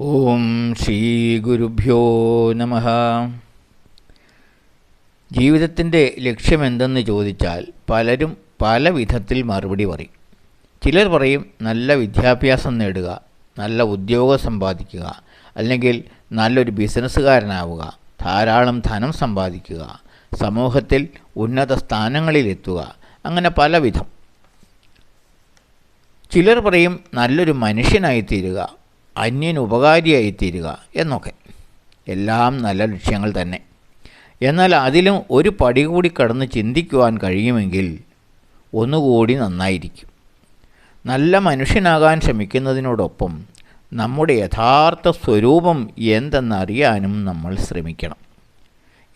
ഓം ശ്രീ ഗുരുഭ്യോ നമഃ. ജീവിതത്തിൻ്റെ ലക്ഷ്യമെന്തെന്ന് ചോദിച്ചാൽ പലരും പല വിധത്തിൽ മറുപടി പറയും. ചിലർ പറയും നല്ല വിദ്യാഭ്യാസം നേടുക, നല്ല ഉദ്യോഗം സമ്പാദിക്കുക, അല്ലെങ്കിൽ നല്ലൊരു ബിസിനസ്സുകാരനാവുക, ധാരാളം ധനം സമ്പാദിക്കുക, സമൂഹത്തിൽ ഉന്നത സ്ഥാനങ്ങളിലെത്തുക, അങ്ങനെ പലവിധം. ചിലർ പറയും നല്ലൊരു മനുഷ്യനായിത്തീരുക, അന്യന് ഉപകാരിയായിത്തീരുക എന്നൊക്കെ. എല്ലാം നല്ല ലക്ഷ്യങ്ങൾ തന്നെ. എന്നാൽ അതിലും ഒരു പടി കൂടി കടന്ന് ചിന്തിക്കുവാൻ കഴിയുമെങ്കിൽ ഒന്നുകൂടി നന്നായിരിക്കും. നല്ല മനുഷ്യനാകാൻ ശ്രമിക്കുന്നതിനോടൊപ്പം നമ്മുടെ യഥാർത്ഥ സ്വരൂപം എന്തെന്നറിയാനും നമ്മൾ ശ്രമിക്കണം.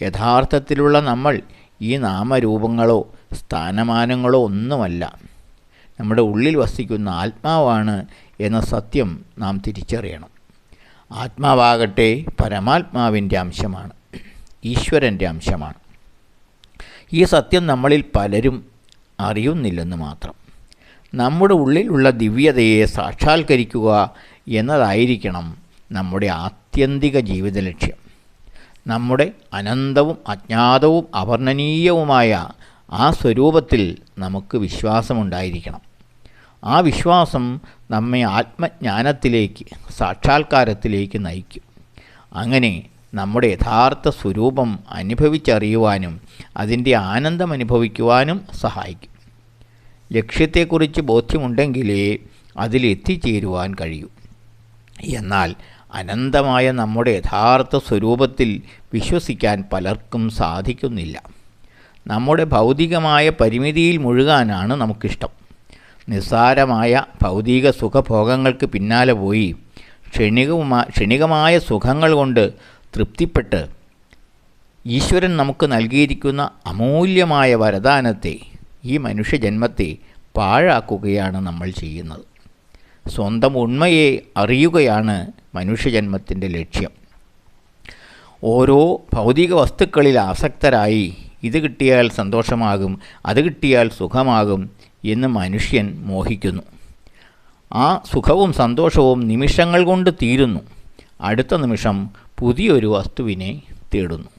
യഥാർത്ഥത്തിലുള്ള നമ്മൾ ഈ നാമരൂപങ്ങളോ സ്ഥാനമാനങ്ങളോ ഒന്നുമല്ല. നമ്മുടെ ഉള്ളിൽ വസിക്കുന്ന ആത്മാവാണ് എന്ന സത്യം നാം തിരിച്ചറിയണം. ആത്മാവാകട്ടെ പരമാത്മാവിൻ്റെ അംശമാണ്, ഈശ്വരൻ്റെ അംശമാണ്. ഈ സത്യം നമ്മളിൽ പലരും അറിയുന്നില്ലെന്ന് മാത്രം. നമ്മുടെ ഉള്ളിലുള്ള ദിവ്യതയെ സാക്ഷാത്കരിക്കുക എന്നതായിരിക്കണം നമ്മുടെ ആത്യന്തിക ജീവിത ലക്ഷ്യം. നമ്മുടെ അനന്തവും അജ്ഞാതവും അവർണ്ണനീയവുമായ ആ സ്വരൂപത്തിൽ നമുക്ക് വിശ്വാസമുണ്ടായിരിക്കണം. ആ വിശ്വാസം നമ്മെ ആത്മജ്ഞാനത്തിലേക്ക്, സാക്ഷാത്കാരത്തിലേക്ക് നയിക്കും. അങ്ങനെ നമ്മുടെ യഥാർത്ഥ സ്വരൂപം അനുഭവിച്ചറിയുവാനും അതിൻ്റെ ആനന്ദം അനുഭവിക്കുവാനും സഹായിക്കും. ലക്ഷ്യത്തെക്കുറിച്ച് ബോധ്യമുണ്ടെങ്കിലേ അതിലെത്തിച്ചേരുവാൻ കഴിയൂ. എന്നാൽ അനന്തമായ നമ്മുടെ യഥാർത്ഥ സ്വരൂപത്തിൽ വിശ്വസിക്കാൻ പലർക്കും സാധിക്കുന്നില്ല. നമ്മുടെ ഭൗതികമായ പരിമിതിയിൽ മുഴുകാനാണ് നമുക്കിഷ്ടം. നിസ്സാരമായ ഭൗതിക സുഖഭോഗങ്ങൾക്ക് പിന്നാലെ പോയി ക്ഷണികമായ സുഖങ്ങൾ കൊണ്ട് തൃപ്തിപ്പെട്ട് ഈശ്വരൻ നമുക്ക് നൽകിയിരിക്കുന്ന അമൂല്യമായ വരദാനത്തെ, ഈ മനുഷ്യജന്മത്തെ പാഴാക്കുകയാണ് നമ്മൾ ചെയ്യുന്നത്. സ്വന്തം ഉണ്മയെ അറിയുകയാണ് മനുഷ്യജന്മത്തിൻ്റെ ലക്ഷ്യം. ഓരോ ഭൗതിക വസ്തുക്കളിൽ ആസക്തരായി ഇത് കിട്ടിയാൽ സന്തോഷമാകും, അത് കിട്ടിയാൽ സുഖമാകും എന്ന് മനുഷ്യൻ മോഹിക്കുന്നു. ആ സുഖവും സന്തോഷവും നിമിഷങ്ങൾ കൊണ്ട് തീരുന്നു. അടുത്ത നിമിഷം പുതിയൊരു വസ്തുവിനെ തേടുന്നു.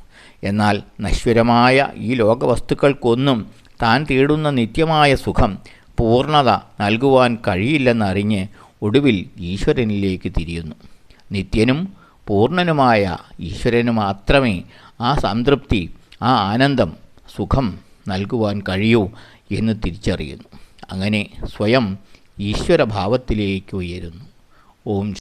എന്നാൽ നശ്വരമായ ഈ ലോകവസ്തുക്കൾക്കൊന്നും താൻ തേടുന്ന നിത്യമായ സുഖം, പൂർണ്ണത നൽകുവാൻ കഴിയില്ലെന്നറിഞ്ഞ് ഒടുവിൽ ഈശ്വരനിലേക്ക് തിരിയുന്നു. നിത്യനും പൂർണ്ണനുമായ ഈശ്വരന് മാത്രമേ ആ സംതൃപ്തി, ആ ആനന്ദം, സുഖം നൽകുവാൻ കഴിയൂ എന്ന് തിരിച്ചറിയുന്നു. അങ്ങനെ സ്വയം ഈശ്വരഭാവത്തിലേക്ക് ഉയരുന്നു. ഓം